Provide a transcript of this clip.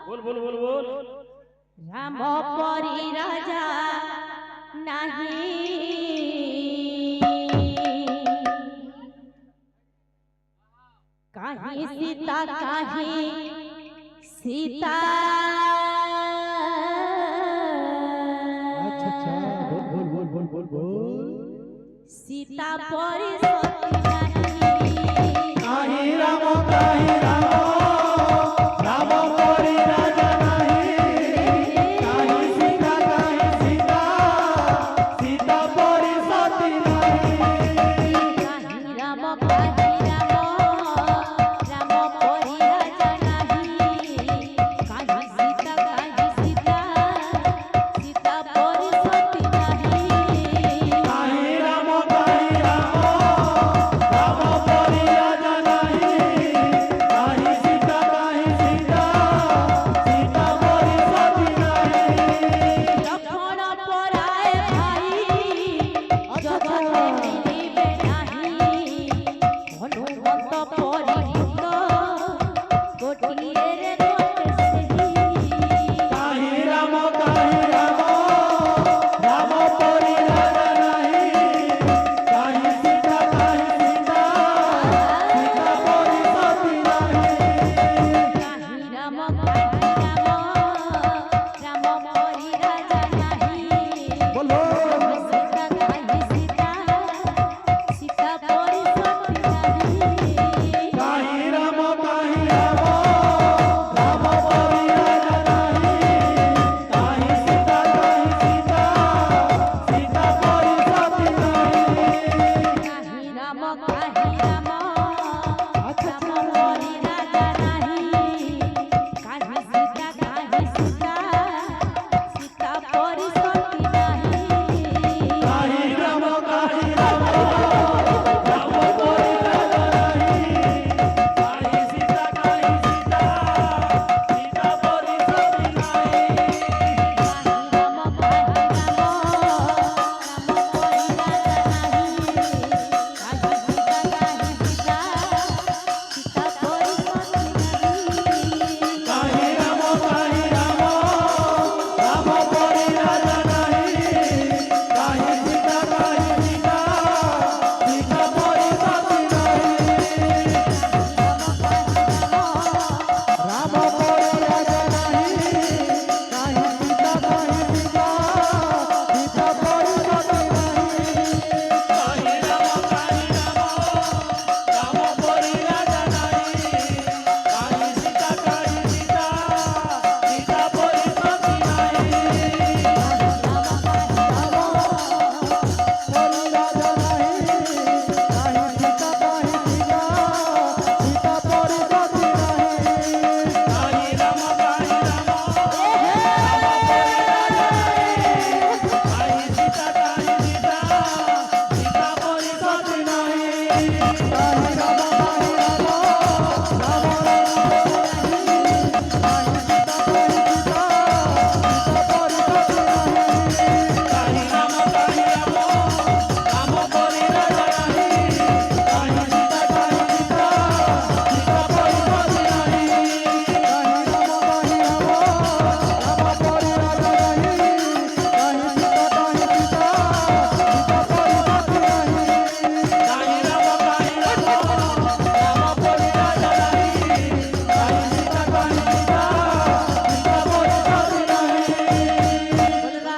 बोल बोल बोल बोल। राम परी राजा नहीं कहीं सीता कहीं सीता। अच्छा अच्छा बोल बोल बोल बोल बोल बोल। सीता परी सती नहीं काहीं राम काहीं राम राम परी राजा नहीं काहीं सीता सीता परी सती नहीं। कहीं राम कहीं राम परी राजा नहीं कहीं सीता सीता परी सती नहीं। काहीं राम राम परी राजा नहीं काहीं सीता सीता परी सती नहीं। लखन पराए भाई जगते मिलिबे नहीं हनुमंत परी भक्त गोटिए रे गोटे